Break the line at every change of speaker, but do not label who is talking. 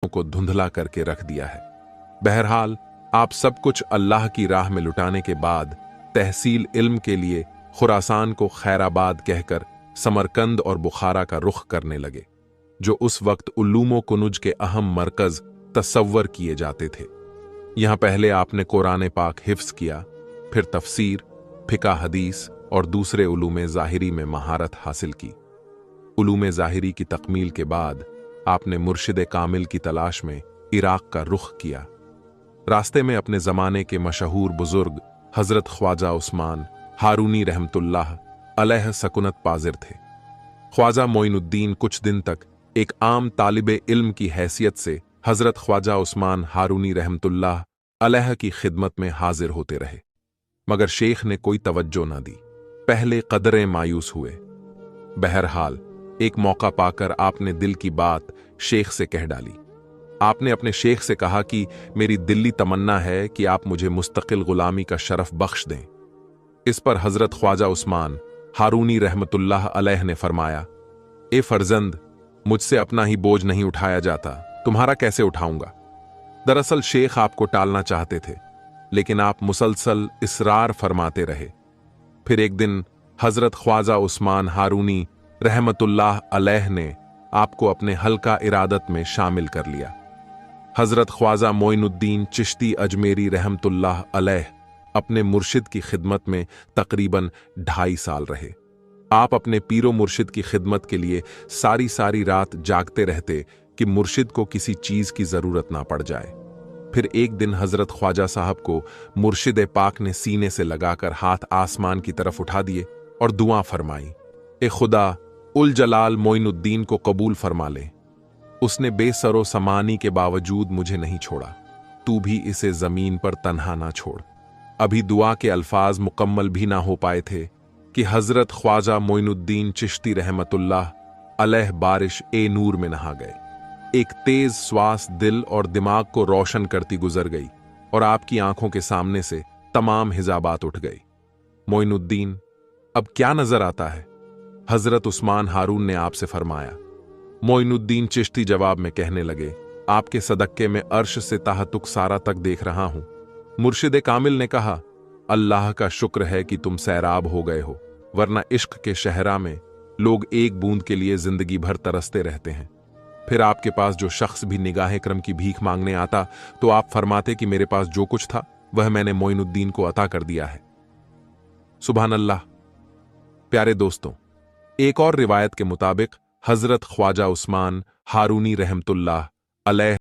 को धुंधला करके रख दिया है। बहरहाल आप सब कुछ अल्लाह की राह में लुटाने के बाद तहसील इल्म के लिए खुरासान को खैराबाद कहकर समरकंद और बुखारा का रुख करने लगे, जो उस वक्त उल्लूमो कुनुज के अहम मरकज तसव्वर किए जाते थे। यहां पहले आपने कुरान पाक हिफ्स किया, फिर तफसीर, फिका हदीस और दूसरे उलूम ज़ाहिरी में महारत हासिल की। उलूम ज़ाहिरी की तकमील के बाद आपने मुर्शिद कामिल की तलाश में इराक का रुख किया। रास्ते में अपने ज़माने के मशहूर बुजुर्ग हज़रत ख्वाजा उस्मान हारूनी रहमतुल्लाह अलैह सकुनत पाजिर थे। ख्वाजा मोइनुद्दीन कुछ दिन तक एक आम तालिबे इल्म की हैसियत से हज़रत ख्वाजा उस्मान हारूनी रहमतुल्लाह अलैह की खिदमत में हाजिर होते रहे, मगर शेख ने कोई तवज्जो न दी। पहले कदरें मायूस हुए। बहरहाल एक मौका पाकर आपने दिल की बात शेख से कह डाली। आपने अपने शेख से कहा कि मेरी दिल्ली तमन्ना है कि आप मुझे मुस्तकिल गुलामी का शरफ बख्श दें। इस पर हजरत ख्वाजा उस्मान हारूनी रहमतुल्लाह अलैह ने फरमाया, ए फर्जंद, मुझसे अपना ही बोझ नहीं उठाया जाता, तुम्हारा कैसे उठाऊंगा। दरअसल शेख आपको टालना चाहते थे, लेकिन आप मुसलसल इसरार फरमाते रहे। फिर एक दिन हजरत ख्वाजा उस्मान हारूनी रहमतुल्लाह अलैह ने आपको अपने हल्का इरादत में शामिल कर लिया। हजरत ख्वाजा मोइनुद्दीन चिश्ती अजमेरी रहमतुल्लाह अलैह अपने मुर्शिद की खिदमत में तकरीबन 2.5 साल रहे। आप अपने पीरो मुर्शिद की खिदमत के लिए सारी सारी रात जागते रहते कि मुर्शिद को किसी चीज की जरूरत ना पड़ जाए। फिर एक दिन हजरत ख्वाजा साहब को मुर्शिद पाक ने सीने से लगाकर हाथ आसमान की तरफ उठा दिए और दुआ फरमाई, ए खुदा, उल जलाल मोइनुद्दीन को कबूल फरमा ले। उसने बेसरो समानी के बावजूद मुझे नहीं छोड़ा, तू भी इसे जमीन पर तन्हा ना छोड़। अभी दुआ के अल्फाज मुकम्मल भी ना हो पाए थे कि हजरत ख्वाजा मोइनुद्दीन चिश्ती रहमतुल्लाह अलैह बारिश ए नूर में नहा गए। एक तेज श्वास दिल और दिमाग को रोशन करती गुजर गई और आपकी आंखों के सामने से तमाम हिजाबात उठ गई। मोइनुद्दीन, अब क्या नजर आता है? हजरत उस्मान हारून ने आपसे फरमाया। मोइनुद्दीन चिश्ती जवाब में कहने लगे, आपके सदक्के में अर्श से ताहतुक सारा तक देख रहा हूं। मुर्शिद कामिल ने कहा, अल्लाह का शुक्र है कि तुम सैराब हो गए हो, वरना इश्क के शहरा में लोग एक बूंद के लिए जिंदगी भर तरसते रहते हैं। फिर आपके पास जो शख्स भी निगाह करम की भीख मांगने आता तो आप फरमाते कि मेरे पास जो कुछ था वह मैंने मोइनुद्दीन को अता कर दिया है। सुभान अल्लाह। प्यारे दोस्तों, एक और रिवायत के मुताबिक हजरत ख्वाजा उस्मान हारूनी रहमतुल्लाह अलैह